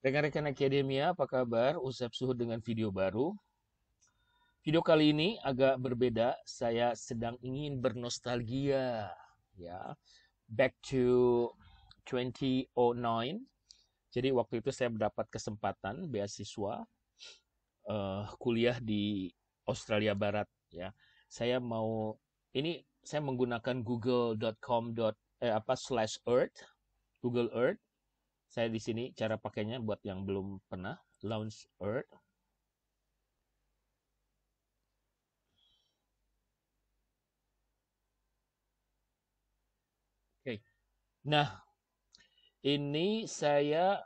Rekan-rekan Akademia, apa kabar? Usap suhu dengan video baru. Video kali ini agak berbeda. Saya sedang ingin bernostalgia, ya, back to 2009. Jadi waktu itu saya mendapat kesempatan beasiswa kuliah di Australia Barat, ya. Saya mau saya menggunakan google.com/earth, Google Earth. Saya di sini cara pakainya buat yang belum pernah launch Earth. Oke. Nah, ini eh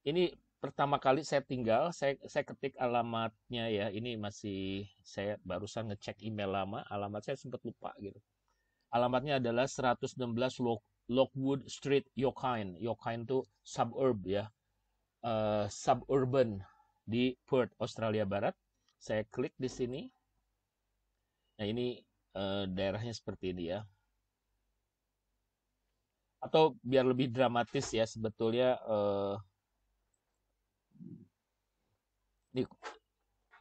ini pertama kali saya tinggal, saya ketik alamatnya ya. Ini masih saya barusan ngecek email lama, alamat saya sempat lupa gitu. Alamatnya adalah 116 Lockwood Street, Yorkine. Yorkine itu suburb ya, suburban di Perth, Australia Barat. Saya klik di sini. Nah, ini daerahnya seperti ini ya. Atau biar lebih dramatis ya, sebetulnya ini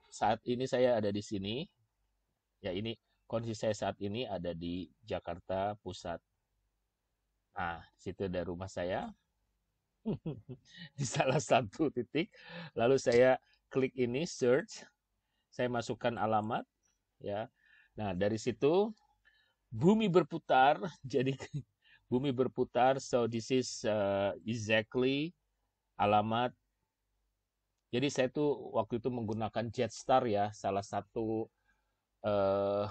saat ini saya ada di sini. Ya, ini kondisi saya saat ini ada di Jakarta Pusat. Nah, situ ada rumah saya di salah satu titik. Lalu saya klik ini search, saya masukkan alamat ya. Nah, dari situ bumi berputar. Jadi bumi berputar. So this is exactly alamat. Jadi saya tuh waktu itu menggunakan Jetstar ya, salah satu eh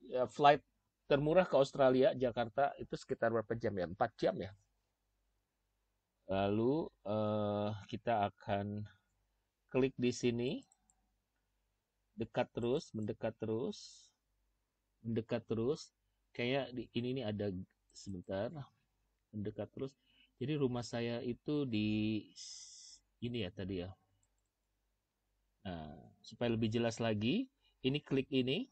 ya, flight termurah ke Australia, Jakarta itu sekitar berapa jam ya? 4 jam ya. Lalu kita akan klik di sini, dekat terus, mendekat terus, mendekat terus. Kayak ini nih ada sebentar, mendekat terus. Jadi rumah saya itu di ini ya tadi ya. Nah, supaya lebih jelas lagi, ini klik ini.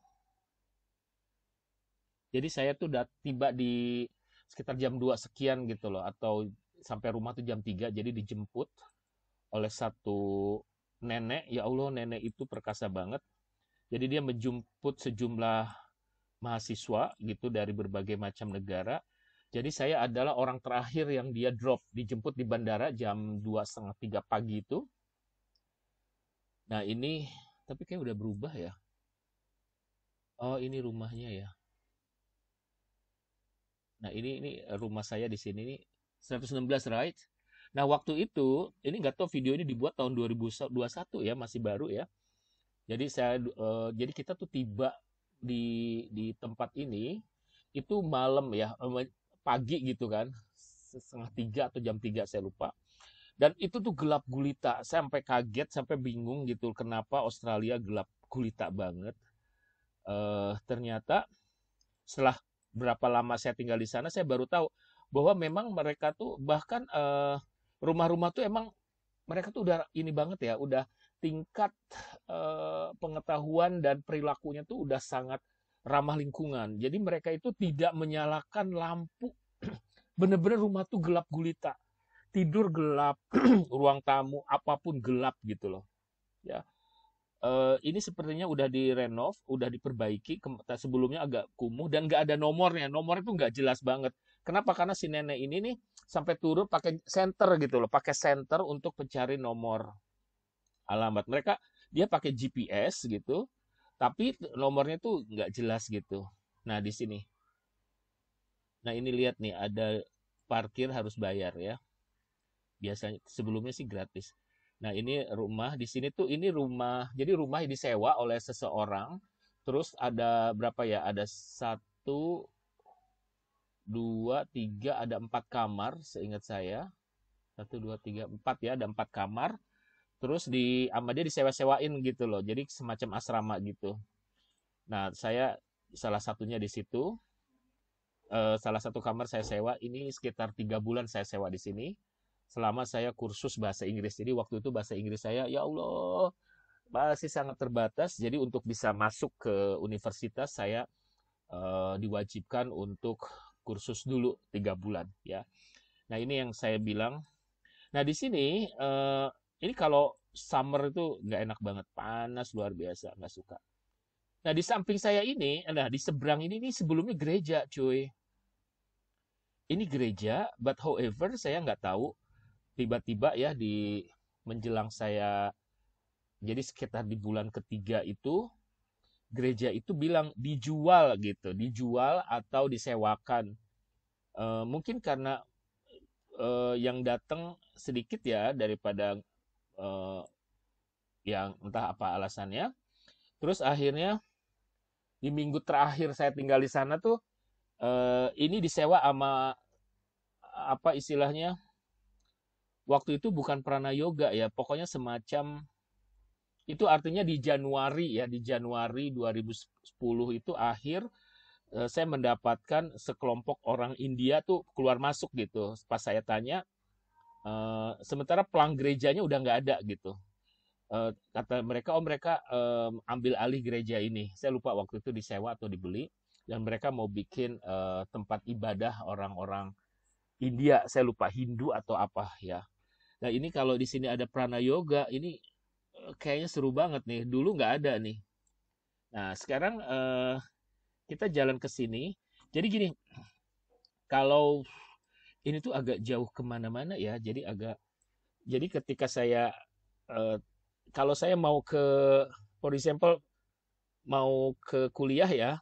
Jadi saya tuh udah tiba di sekitar jam 2 sekian gitu loh, atau sampai rumah tuh jam 3. Jadi dijemput oleh satu nenek. Ya Allah, nenek itu perkasa banget. Jadi dia menjemput sejumlah mahasiswa gitu dari berbagai macam negara. Jadi saya adalah orang terakhir yang dia drop, dijemput di bandara jam 2:30, 3 pagi itu. Nah ini, tapi kayak udah berubah ya. Oh, ini rumahnya ya. Nah ini rumah saya di sini nih, 116 right. Nah waktu itu, ini nggak tahu video ini dibuat tahun 2021 ya, masih baru ya. Jadi kita tuh tiba di tempat ini itu malam ya, pagi gitu kan, setengah 3 atau jam 3 saya lupa. Dan itu tuh gelap gulita, saya sampai kaget, sampai bingung gitu kenapa Australia gelap gulita banget. Ternyata setelah berapa lama saya tinggal di sana, saya baru tahu bahwa memang mereka tuh bahkan rumah-rumah tuh emang mereka tuh udah ini banget ya, udah tingkat pengetahuan dan perilakunya tuh udah sangat ramah lingkungan. Jadi mereka itu tidak menyalakan lampu. Bener-bener rumah tuh gelap gulita. Tidur gelap, ruang tamu apapun gelap gitu loh. Ya, ini sepertinya udah direnov, udah diperbaiki. Sebelumnya agak kumuh dan nggak ada nomornya. Nomornya tuh nggak jelas banget. Kenapa? Karena si nenek ini nih sampai turun pakai senter gitu loh, pakai senter untuk mencari nomor alamat. Dia pakai GPS gitu, tapi nomornya tuh nggak jelas gitu. Nah di sini, nah ini lihat nih ada parkir harus bayar ya. Biasanya sebelumnya sih gratis. Nah ini rumah di sini tuh ini rumah, jadi rumah disewa oleh seseorang. Terus ada berapa ya? Ada satu, dua, tiga, ada 4 kamar, seingat saya. Satu, dua, tiga, empat ya, ada 4 kamar. Terus sama dia disewa-sewain gitu loh. Jadi semacam asrama gitu. Nah, saya salah satunya di situ. Salah satu kamar saya sewa. Ini sekitar 3 bulan saya sewa di sini. Selama saya kursus bahasa Inggris. Jadi waktu itu bahasa Inggris saya, ya Allah, masih sangat terbatas. Jadi untuk bisa masuk ke universitas, saya diwajibkan untuk kursus dulu 3 bulan. Ya. Nah, ini yang saya bilang. Nah, di sini ini kalau summer itu nggak enak banget, panas luar biasa, nggak suka. Nah, di samping saya ini, nah di seberang ini sebelumnya gereja, cuy. Ini gereja, but however saya nggak tahu tiba-tiba ya di menjelang saya jadi sekitar di bulan ketiga itu gereja itu bilang dijual gitu, dijual atau disewakan. Mungkin karena yang datang sedikit ya daripada eh, yang entah apa alasannya. Terus akhirnya di minggu terakhir saya tinggal di sana tuh ini disewa sama apa istilahnya waktu itu bukan prana yoga ya, pokoknya semacam itu artinya di Januari ya, di Januari 2010 itu akhir saya mendapatkan sekelompok orang India tuh keluar masuk gitu. Pas saya tanya, sementara pelang gerejanya udah nggak ada gitu. Kata mereka, oh mereka ambil alih gereja ini. Saya lupa waktu itu disewa atau dibeli. Dan mereka mau bikin tempat ibadah orang-orang India. Saya lupa Hindu atau apa ya. Nah ini kalau di sini ada prana yoga, ini kayaknya seru banget nih. Dulu nggak ada nih. Nah sekarang kita jalan ke sini. Jadi gini, kalau ini tuh agak jauh kemana-mana ya. Jadi ketika saya eh, kalau saya mau ke, for example, mau ke kuliah ya,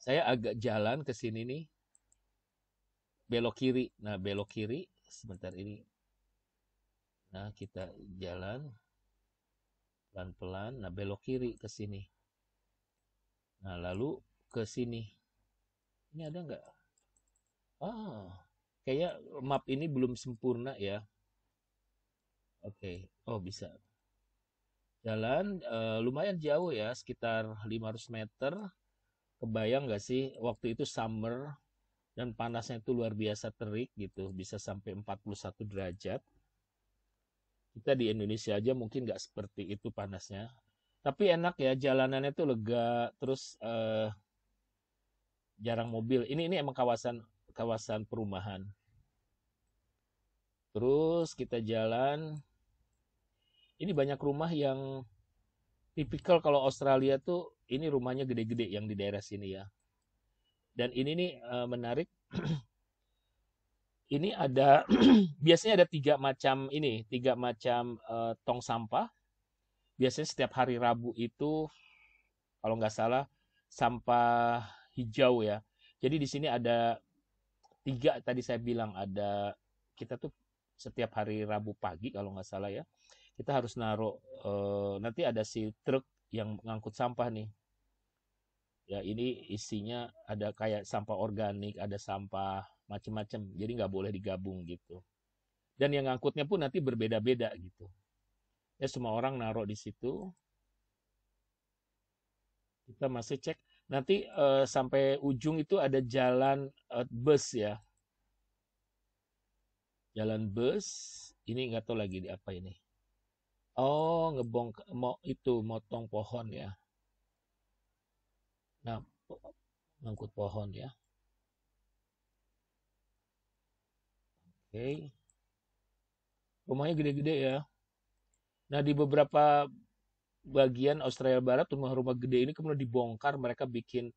saya agak jalan ke sini nih, belok kiri. Nah, belok kiri sebentar ini. Nah, kita jalan pelan-pelan. Nah, belok kiri ke sini. Nah, lalu ke sini. Ini ada nggak? Ah, kayak map ini belum sempurna ya. Oke, oh bisa. Jalan lumayan jauh ya, sekitar 500 meter. Kebayang nggak sih waktu itu summer dan panasnya itu luar biasa terik gitu, bisa sampai 41 derajat. Kita di Indonesia aja mungkin nggak seperti itu panasnya. Tapi enak ya, jalanannya tuh lega, terus jarang mobil. Ini emang kawasan kawasan perumahan. Terus kita jalan, ini banyak rumah yang tipikal kalau Australia tuh ini rumahnya gede-gede yang di daerah sini ya. Dan ini nih menarik. Ini ada biasanya ada tiga macam tong sampah. Biasanya setiap hari Rabu itu kalau nggak salah sampah hijau ya. Jadi di sini ada tiga tadi saya bilang ada kita tuh setiap hari Rabu pagi kalau nggak salah ya kita harus naruh nanti ada si truk yang ngangkut sampah nih ya ini isinya ada kayak sampah organik ada sampah macem-macem jadi nggak boleh digabung gitu dan yang ngangkutnya pun nanti berbeda-beda gitu ya semua orang naruh di situ kita masih cek nanti sampai ujung itu ada jalan bus ya jalan bus ini nggak tahu lagi di apa ini. Oh, mau itu motong pohon ya. Nah, ngangkut pohon ya. Oke. Rumahnya gede-gede ya. Nah, di beberapa bagian Australia Barat rumah-rumah gede ini kemudian dibongkar, mereka bikin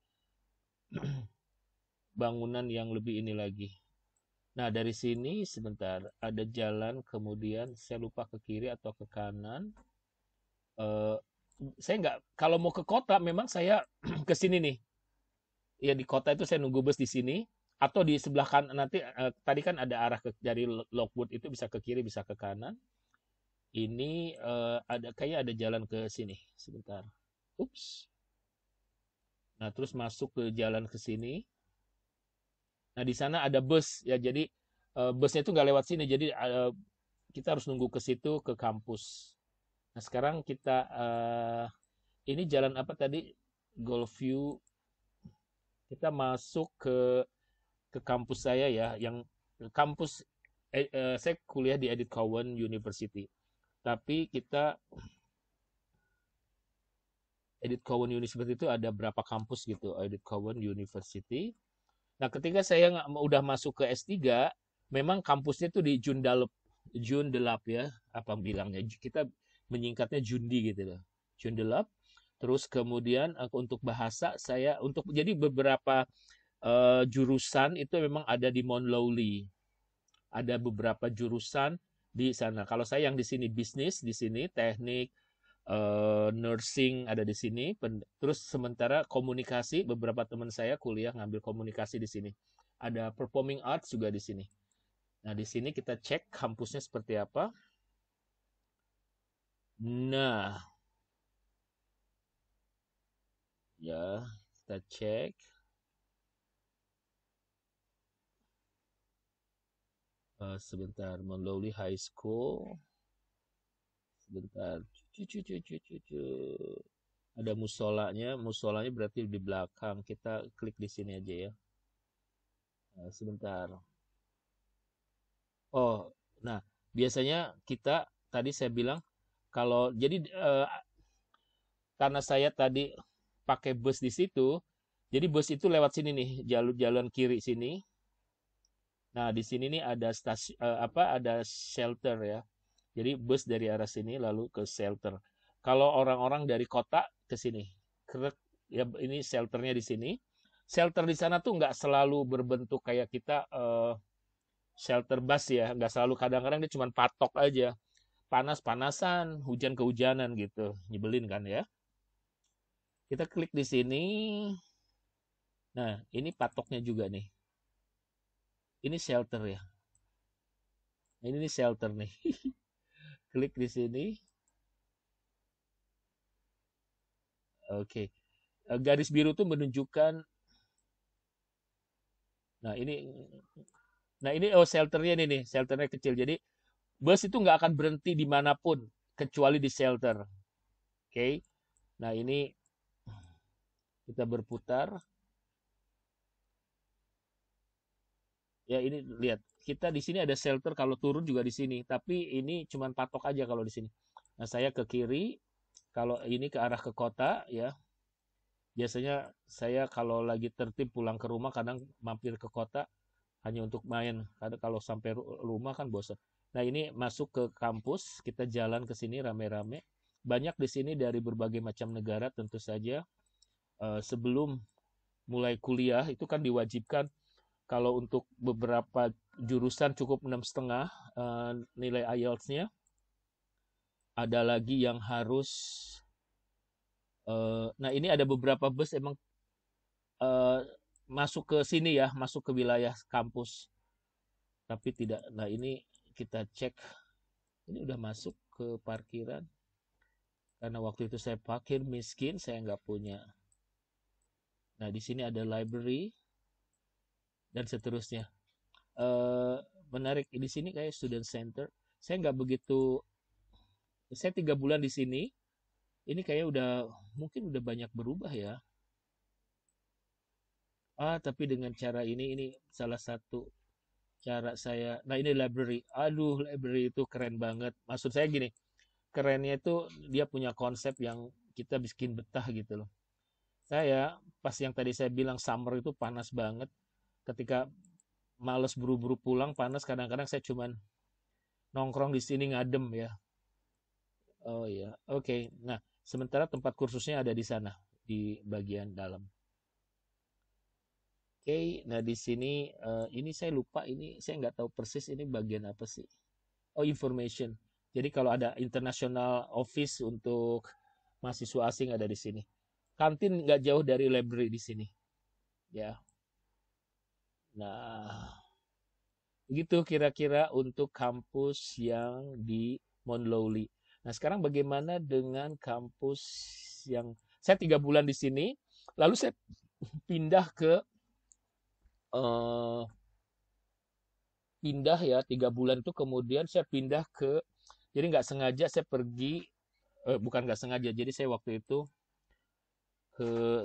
bangunan yang lebih ini lagi. Nah, dari sini sebentar ada jalan kemudian saya lupa ke kiri atau ke kanan. Eh, saya nggak kalau mau ke kota memang saya ke sini nih. Ya di kota itu saya nunggu bus di sini atau di sebelah kanan nanti tadi kan ada arah dari Lockwood itu bisa ke kiri bisa ke kanan. Ini ada kayak ada jalan ke sini sebentar. Ups. Nah, terus masuk ke jalan ke sini. Nah, di sana ada bus ya. Jadi busnya itu nggak lewat sini. Jadi kita harus nunggu ke situ ke kampus. Nah, sekarang kita ini jalan apa tadi? Goldview. Kita masuk ke kampus saya ya, yang kampus saya kuliah di Edith Cowan University. Tapi kita Edith Cowan University itu ada berapa kampus gitu, Edith Cowan University. Nah, ketika saya udah masuk ke S3, memang kampusnya tuh di Joondalup, Joondalup ya, apa bilangnya? Kita menyingkatnya Jundi gitu loh. Joondalup. Terus kemudian untuk bahasa saya untuk jadi beberapa jurusan itu memang ada di Mount Lowly. Ada beberapa jurusan di sana. Kalau saya yang di sini bisnis, di sini teknik, nursing ada di sini. Terus sementara komunikasi, beberapa teman saya kuliah ngambil komunikasi di sini. Ada performing arts juga di sini. Nah, di sini kita cek kampusnya seperti apa. Nah, ya, kita cek. Sebentar, Mount Lowly High School. Sebentar. Cucu. Ada musolanya. Musolanya berarti di belakang. Kita klik di sini aja ya. Sebentar. Oh, nah, biasanya kita tadi saya bilang kalau jadi karena saya tadi pakai bus di situ, jadi bus itu lewat sini nih, jalur kiri sini. Nah, di sini nih ada ada shelter ya. Jadi bus dari arah sini lalu ke shelter. Kalau orang-orang dari kota ke sini, ya ini shelternya di sini. Shelter di sana tuh nggak selalu berbentuk kayak kita shelter bus ya, nggak selalu, kadang-kadang dia cuma patok aja, panas-panasan, hujan kehujanan gitu, nyebelin kan ya. Kita klik di sini. Nah, ini patoknya juga nih. Ini shelter ya. Ini nih shelter nih. Klik di sini. Oke. Garis biru tuh menunjukkan. Nah ini, oh shelternya nih, shelternya kecil. Jadi bus itu nggak akan berhenti dimanapun kecuali di shelter. Oke. Nah ini kita berputar. Ya ini lihat, kita di sini ada shelter kalau turun juga di sini, tapi ini cuma patok aja kalau di sini. Nah saya ke kiri, kalau ini ke arah ke kota ya. Biasanya saya kalau lagi tertib pulang ke rumah kadang mampir ke kota hanya untuk main. Kadang kalau sampai rumah kan bosan. Nah ini masuk ke kampus, kita jalan ke sini rame-rame. Banyak di sini dari berbagai macam negara tentu saja. Sebelum mulai kuliah itu kan diwajibkan kalau untuk beberapa jurusan cukup 6,5 nilai IELTS-nya. Ada lagi yang harus nah ini ada beberapa bus emang eh, masuk ke sini ya, masuk ke wilayah kampus. Tapi tidak. Nah ini kita cek. Ini udah masuk ke parkiran. Karena waktu itu saya parkir miskin, saya nggak punya. Nah di sini ada library dan seterusnya. Eh Menarik di sini kayak student center. Saya nggak begitu. Saya 3 bulan di sini. Ini kayak udah mungkin udah banyak berubah ya. Tapi dengan cara ini salah satu cara saya. Nah, ini library. Aduh, library itu keren banget. Maksud saya gini, kerennya itu dia punya konsep yang kita bikin betah gitu loh. Saya pas yang tadi saya bilang summer itu panas banget. Ketika males buru-buru pulang panas, kadang-kadang saya cuman nongkrong di sini ngadem ya. Oh iya, oke. Nah, sementara tempat kursusnya ada di sana, di bagian dalam. Oke, nah di sini ini saya lupa, ini saya nggak tahu persis ini bagian apa sih. Oh, information. Jadi kalau ada international office untuk mahasiswa asing ada di sini. Kantin nggak jauh dari library di sini. Ya, nah begitu kira-kira untuk kampus yang di Mount Lowly. Nah sekarang bagaimana dengan kampus yang saya 3 bulan di sini, lalu saya pindah ke eh, pindah ya 3 bulan itu kemudian saya pindah ke, jadi nggak sengaja saya pergi, bukan nggak sengaja, jadi saya waktu itu ke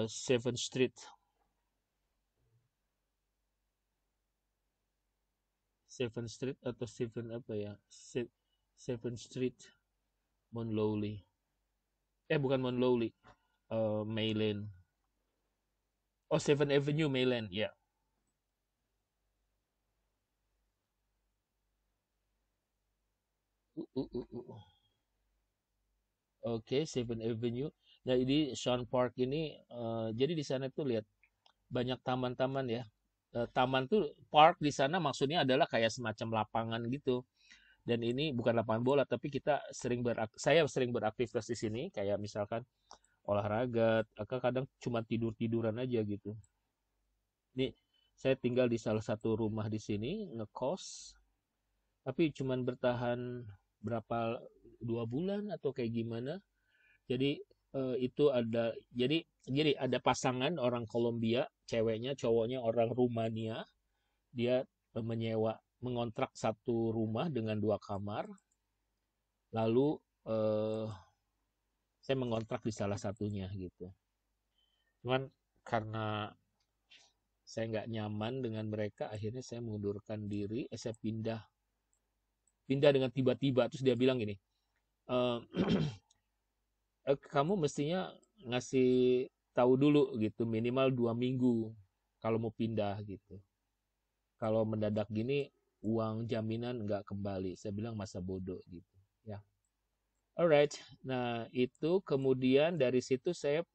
Seven Street. Seven Street atau Seven apa ya? Seven Street Mount Lowly. Bukan Mount Lowly. Mayland. Oh, Seven Avenue Mayland. Ya. Oke, Seven Avenue. Nah, ini Sean Park ini, jadi di sana tuh lihat banyak taman-taman ya. Taman tuh park di sana maksudnya adalah kayak semacam lapangan gitu. Dan ini bukan lapangan bola, tapi saya sering beraktivitas di sini, kayak misalkan olahraga, atau kadang cuma tidur-tiduran aja gitu. Ini saya tinggal di salah satu rumah di sini, ngekos, tapi cuman bertahan berapa 2 bulan atau kayak gimana. Jadi itu jadi ada pasangan orang Kolombia, ceweknya, cowoknya orang Rumania. Dia mengontrak satu rumah dengan 2 kamar. Lalu eh, saya mengontrak di salah satunya gitu. Cuman karena saya nggak nyaman dengan mereka, akhirnya saya mengundurkan diri. Saya pindah pindah dengan tiba-tiba. Terus dia bilang gini, "Eh, kamu mestinya ngasih tahu dulu gitu, minimal 2 minggu kalau mau pindah gitu. Kalau mendadak gini, uang jaminan nggak kembali." Saya bilang masa bodoh gitu. Ya, alright. Nah itu kemudian dari situ saya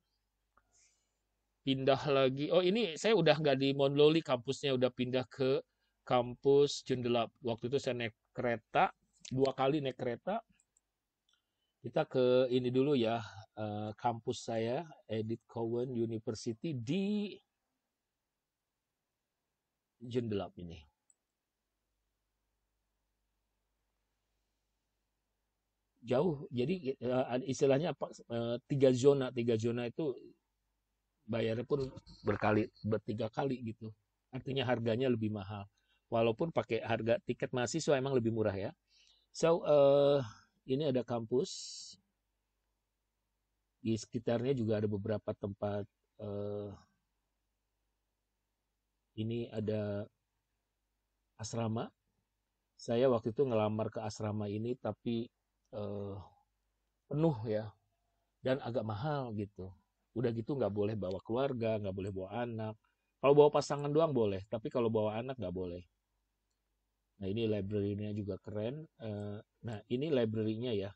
pindah lagi. Oh, ini saya udah nggak di Monloli kampusnya, udah pindah ke kampus Joondalup. Waktu itu saya naik kereta, 2 kali naik kereta. Kita ke ini dulu ya, kampus saya, Edith Cowan University di Joondalup ini. Jauh, jadi istilahnya apa? 3 zona, 3 zona itu bayarnya pun bertiga kali gitu. Artinya harganya lebih mahal. Walaupun pakai harga tiket mahasiswa emang lebih murah ya. So, ini ada kampus. Di sekitarnya juga ada beberapa tempat. Uh, ini ada asrama. Saya waktu itu ngelamar ke asrama ini, tapi uh, penuh ya, dan agak mahal gitu. Udah gitu nggak boleh bawa keluarga, nggak boleh bawa anak. Kalau bawa pasangan doang boleh, tapi kalau bawa anak nggak boleh. Nah ini library-nya juga keren. Nah ini library-nya ya.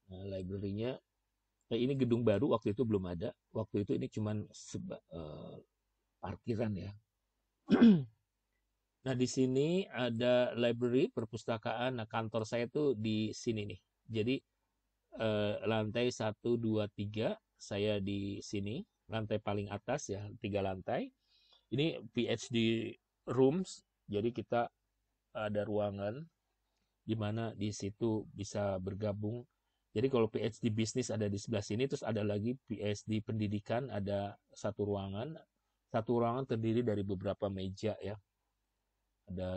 Nah, library-nya, nah ini gedung baru, waktu itu belum ada. Waktu itu ini cuman parkiran ya. Nah di sini ada library, perpustakaan. Nah kantor saya tuh di sini nih. Jadi lantai 1, 2, 3 saya di sini. Lantai paling atas ya, 3 lantai. Ini PhD rooms. Jadi kita ada ruangan di mana di situ bisa bergabung. Jadi kalau PhD bisnis ada di sebelah sini, terus ada lagi PhD pendidikan, ada satu ruangan. Satu ruangan terdiri dari beberapa meja ya.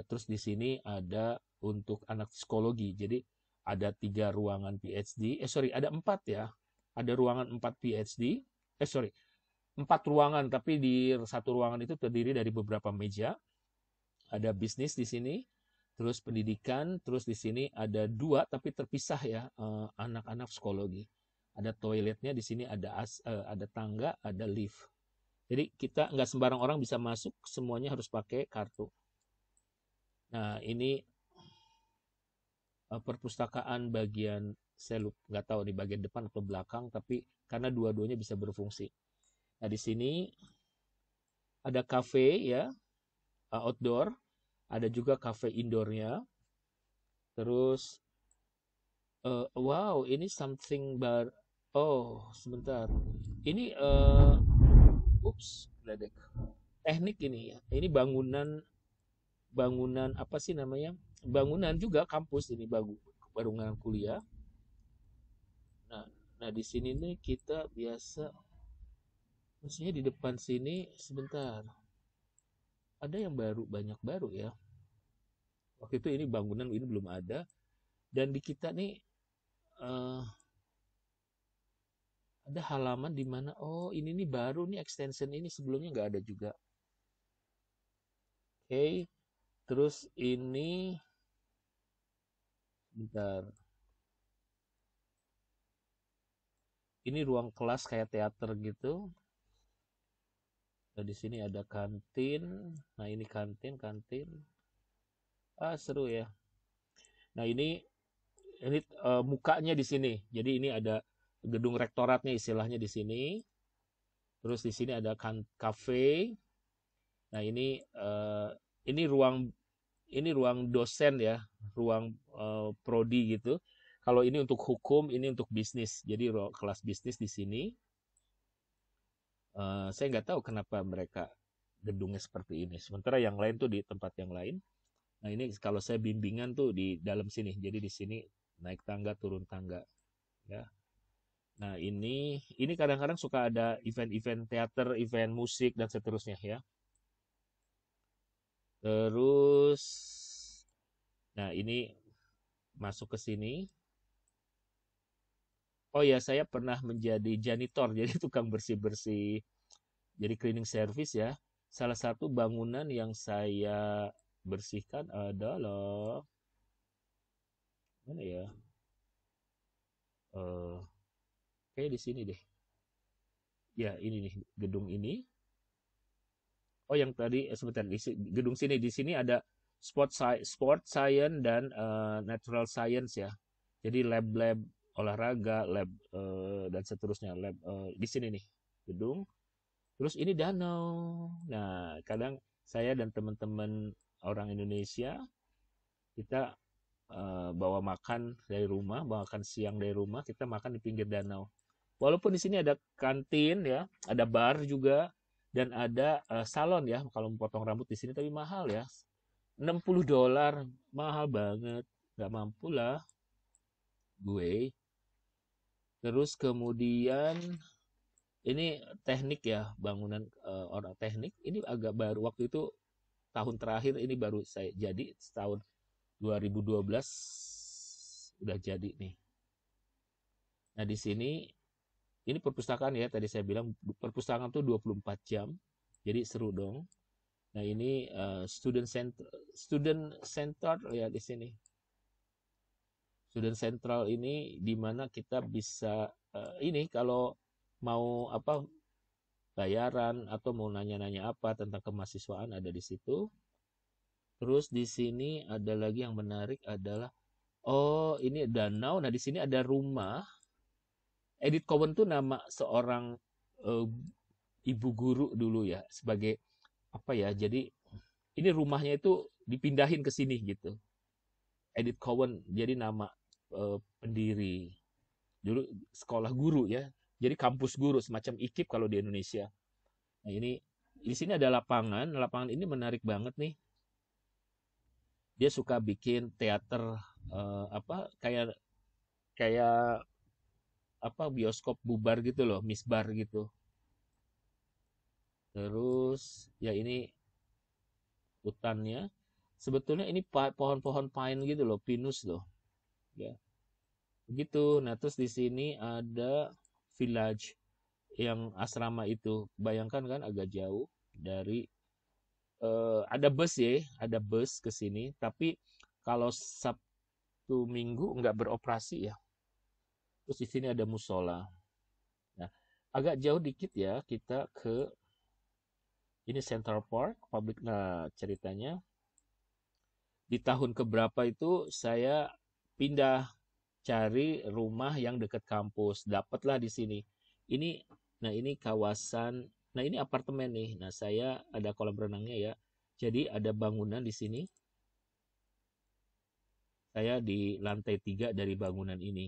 Terus di sini ada untuk anak psikologi. Jadi ada 3 ruangan PhD. Ada 4 ya. Ada ruangan 4 PhD. 4 ruangan, tapi di satu ruangan itu terdiri dari beberapa meja. Ada bisnis di sini, terus pendidikan, terus di sini ada 2 tapi terpisah ya, anak-anak psikologi. Ada toiletnya di sini, ada tangga, ada lift. Jadi kita nggak sembarang orang bisa masuk, semuanya harus pakai kartu. Nah ini perpustakaan bagian, saya nggak tahu di bagian depan atau belakang, tapi karena dua-duanya bisa berfungsi. Nah di sini ada cafe ya, outdoor, ada juga cafe indoornya. Terus wow, ini something oh, sebentar. Ini ups, ledek. Teknik ini ya. Ini bangunan bangunan apa sih namanya? Bangunan juga kampus ini, bangunan kuliah. Nah, nah di sini nih kita biasa, maksudnya di depan sini sebentar. Ada yang baru, banyak baru ya. Waktu itu ini bangunan ini belum ada, dan di kita nih eh, ada halaman di mana, oh ini nih baru nih, extension ini sebelumnya nggak ada juga. Oke, terus bentar, ini ruang kelas kayak teater gitu. Nah, di sini ada kantin. Nah ini kantin. Ah seru ya. Nah, ini mukanya di sini. Jadi ini ada gedung rektoratnya istilahnya di sini. Terus di sini ada kafe. Nah, ini ruang dosen ya, ruang prodi gitu. Kalau ini untuk hukum, ini untuk bisnis. Jadi kelas bisnis di sini. Saya nggak tahu kenapa mereka gedungnya seperti ini. Sementara yang lain tuh di tempat yang lain. Nah, ini kalau saya bimbingan tuh di dalam sini. Jadi di sini naik tangga, turun tangga, ya. Nah, ini kadang-kadang suka ada event-event teater, event musik dan seterusnya ya. Terus, nah ini masuk ke sini. Oh ya, saya pernah menjadi janitor, jadi tukang bersih-bersih, jadi cleaning service ya. Salah satu bangunan yang saya bersihkan adalah mana ya? Eh, kayak di sini deh. Ya, ini nih gedung ini. Oh, yang tadi sebentar di gedung sini, di sini ada sport science dan natural science ya. Jadi lab-lab olahraga, lab dan seterusnya, lab di sini nih gedung. Terus ini danau. Nah, kadang saya dan teman-teman orang Indonesia kita bawa makan dari rumah, bawa makan siang dari rumah, kita makan di pinggir danau. Walaupun di sini ada kantin ya, ada bar juga dan ada salon ya kalau memotong rambut di sini, tapi mahal ya. $60 mahal banget. Nggak mampu lah gue. Terus kemudian ini teknik ya, bangunan orang teknik. Ini agak baru, waktu itu tahun terakhir ini baru saya jadi, tahun 2012 udah jadi nih. Nah, di sini ini perpustakaan ya, tadi saya bilang perpustakaan tuh 24 jam. Jadi seru dong. Nah, ini student center ya di sini. Student Central ini di mana kita bisa ini kalau mau apa bayaran atau mau nanya-nanya apa tentang kemahasiswaan ada di situ. Terus di sini ada lagi yang menarik adalah oh ini danau. Nah, di sini ada rumah. Edith Cowan tuh nama seorang uh, ibu guru dulu ya sebagai apa ya. Jadi ini rumahnya itu dipindahin ke sini gitu. Edith Cowan jadi nama pendiri dulu sekolah guru ya. Jadi kampus guru semacam IKIP kalau di Indonesia. Nah, ini di sini ada lapangan. Lapangan ini menarik banget nih. Dia suka bikin teater apa kayak kayak apa bioskop bubar gitu loh, misbar gitu. Terus ya ini hutannya. Sebetulnya ini pohon-pohon pine gitu loh, pinus loh. Ya, begitu. Nah, terus di sini ada village yang asrama itu. Bayangkan kan agak jauh dari ada bus ya, ada bus ke sini. Tapi kalau Sabtu Minggu nggak beroperasi ya. Terus di sini ada musola. Nah, agak jauh dikit ya kita ke ini Central Park Public. Nah, ceritanya di tahun keberapa itu saya pindah cari rumah yang dekat kampus. Dapatlah di sini. Ini nah ini kawasan, nah ini apartemen nih. Nah, saya ada kolam renangnya ya. Jadi ada bangunan di sini. Saya di lantai 3 dari bangunan ini.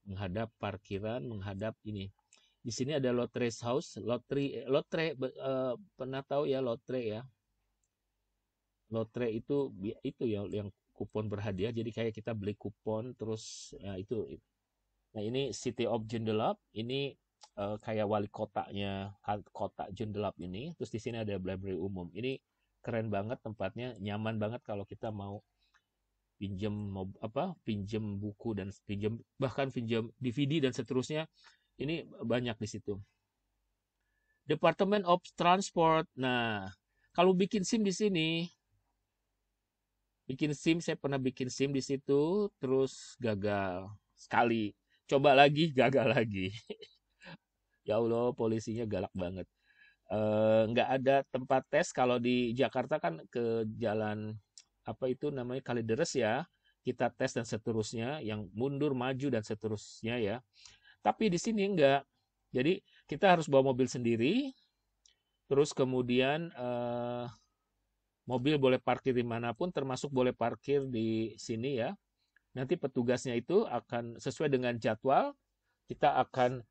Menghadap parkiran, menghadap ini. Di sini ada Lottery's House, lotre pernah tahu ya lotre ya. Lotre itu ya yang kupon berhadiah. Jadi kayak kita beli kupon terus ya itu. Nah, ini City of Joondalup, ini kayak wali kotanya kota Joondalup ini. Terus di sini ada library umum. Ini keren banget tempatnya, nyaman banget kalau kita mau pinjam buku dan bahkan pinjam DVD dan seterusnya. Ini banyak di situ. Department of Transport. Nah, kalau bikin SIM di sini, saya pernah bikin SIM di situ, terus gagal sekali. Coba lagi, gagal lagi. Ya Allah, polisinya galak banget. Nggak ada tempat tes kalau di Jakarta kan ke jalan apa itu namanya kalideres ya, kita tes dan seterusnya, yang mundur maju dan seterusnya ya. Tapi di sini enggak. Jadi kita harus bawa mobil sendiri, terus kemudian mobil boleh parkir dimanapun, termasuk boleh parkir di sini ya. Nanti petugasnya itu akan sesuai dengan jadwal, kita akan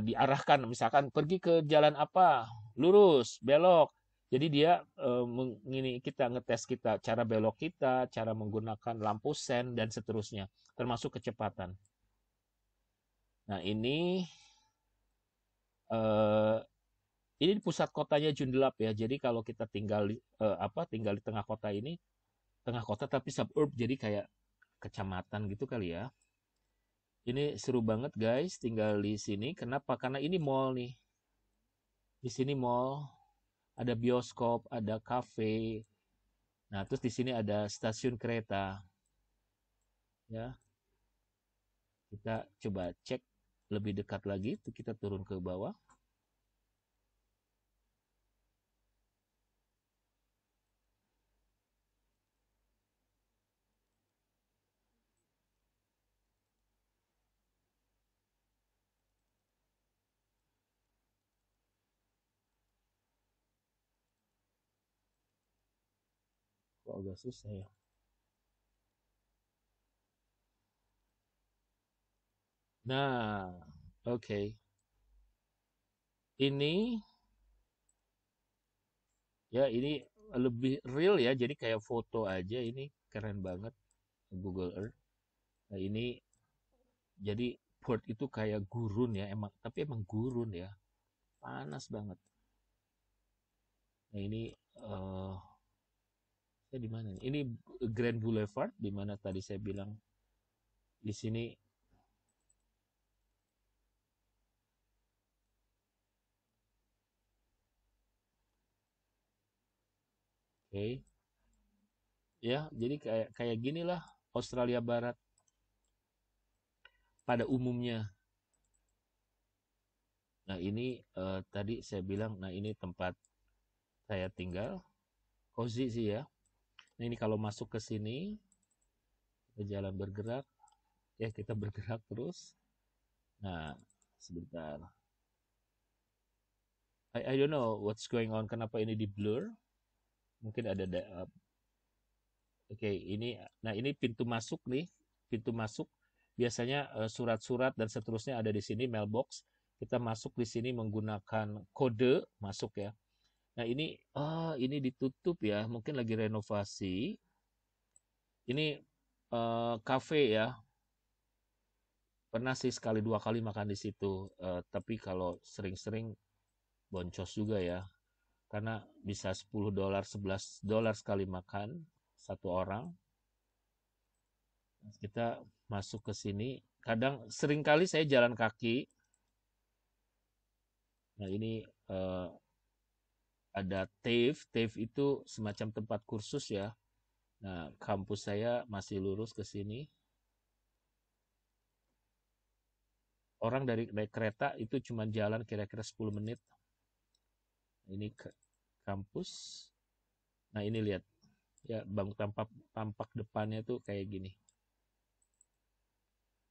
diarahkan, misalkan pergi ke jalan apa, lurus, belok. Jadi dia kita ngetes kita, cara belok kita, cara menggunakan lampu sen dan seterusnya, termasuk kecepatan. Nah eh, ini di pusat kotanya Joondalup ya. Jadi kalau kita tinggal di tengah kota ini, tengah kota tapi suburb, jadi kayak kecamatan gitu kali ya. Ini seru banget guys tinggal di sini. Kenapa? Karena ini mall nih. Di sini mall, ada bioskop, ada kafe. Nah, terus di sini ada stasiun kereta. Ya, kita coba cek lebih dekat lagi. Kita turun ke bawah. Kok agak susah ya. Nah, oke. Ini ini lebih real ya. Jadi kayak foto aja. Ini keren banget Google Earth. Nah, ini jadi Perth itu kayak gurun ya, tapi emang gurun ya. Panas banget. Nah, ini saya di mana nih? Ini Grand Boulevard di mana tadi saya bilang di sini. Oke. Ya, jadi kayak gini lah Australia Barat pada umumnya. Nah, ini tadi saya bilang, nah ini tempat saya tinggal. Cozy sih ya. Nah, ini kalau masuk ke sini, kita jalan bergerak. Ya, kita bergerak terus. Nah, sebentar. I don't know what's going on. Kenapa ini di blur? Mungkin ada Oke, ini pintu masuk nih. Pintu masuk. Biasanya surat-surat dan seterusnya ada di sini, mailbox. Kita masuk di sini menggunakan kode masuk ya. Nah, ini ditutup ya. Mungkin lagi renovasi. Ini cafe ya. Pernah sih sekali dua kali makan di situ. Tapi kalau sering-sering boncos juga ya. Karena bisa $10, $11 sekali makan satu orang. Kita masuk ke sini. Sering kali saya jalan kaki. Nah, ini ada TAFE. TAFE itu semacam tempat kursus ya. Nah, kampus saya masih lurus ke sini. Orang dari naik kereta itu cuma jalan kira-kira 10 menit. Ini kampus. Nah, ini lihat. Ya, bang tampak depannya tuh kayak gini.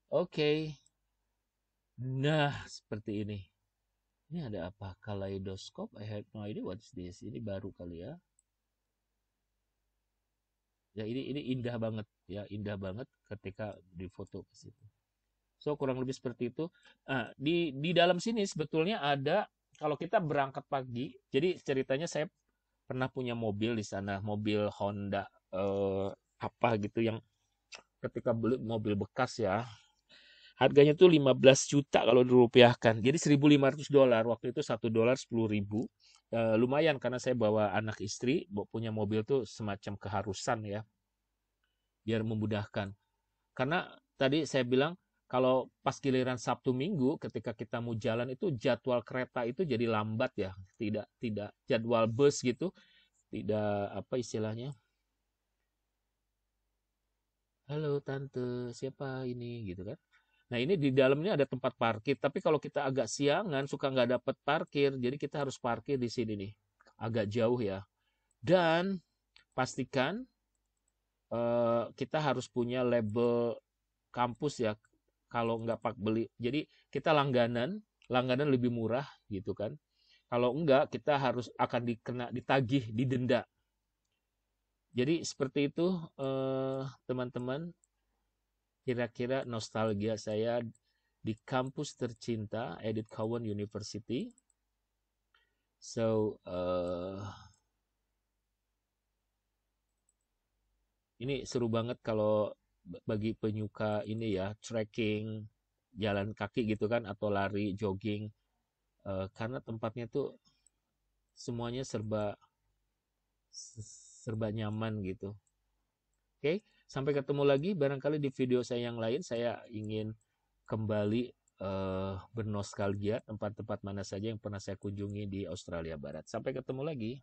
Oke. Nah, seperti ini. Ini ada apa? Kaleidoskop? I have no idea what's this. Ini baru kali ya. Ya, ini indah banget ya, indah banget ketika difoto ke situ. So kurang lebih seperti itu. Nah, di dalam sini sebetulnya ada, kalau kita berangkat pagi. Jadi ceritanya saya pernah punya mobil di sana, mobil Honda apa gitu, yang ketika beli mobil bekas ya, harganya tuh 15 juta kalau dirupiahkan. Jadi $1.500. Waktu itu $1 10.000. Lumayan karena saya bawa anak istri, punya mobil tuh semacam keharusan ya, biar memudahkan. Karena tadi saya bilang kalau pas giliran Sabtu Minggu ketika kita mau jalan itu jadwal kereta itu jadi lambat ya, tidak jadwal bus gitu, tidak apa istilahnya. Halo tante, siapa ini gitu kan. Nah, ini di dalamnya ada tempat parkir, tapi kalau kita agak siangan suka nggak dapat parkir, jadi kita harus parkir di sini nih, agak jauh ya. Dan pastikan kita harus punya label kampus ya, kalau nggak pak beli. Jadi kita langganan lebih murah gitu kan. Kalau enggak, kita harus akan ditagih, didenda. Jadi seperti itu teman-teman, kira-kira nostalgia saya di kampus tercinta Edith Cowan University. So ini seru banget kalau bagi penyuka ini ya, trekking, jalan kaki gitu kan, atau lari, jogging. Karena tempatnya tuh semuanya serba nyaman gitu. Oke, sampai ketemu lagi. Barangkali di video saya yang lain saya ingin kembali bernostalgia tempat-tempat mana saja yang pernah saya kunjungi di Australia Barat. Sampai ketemu lagi.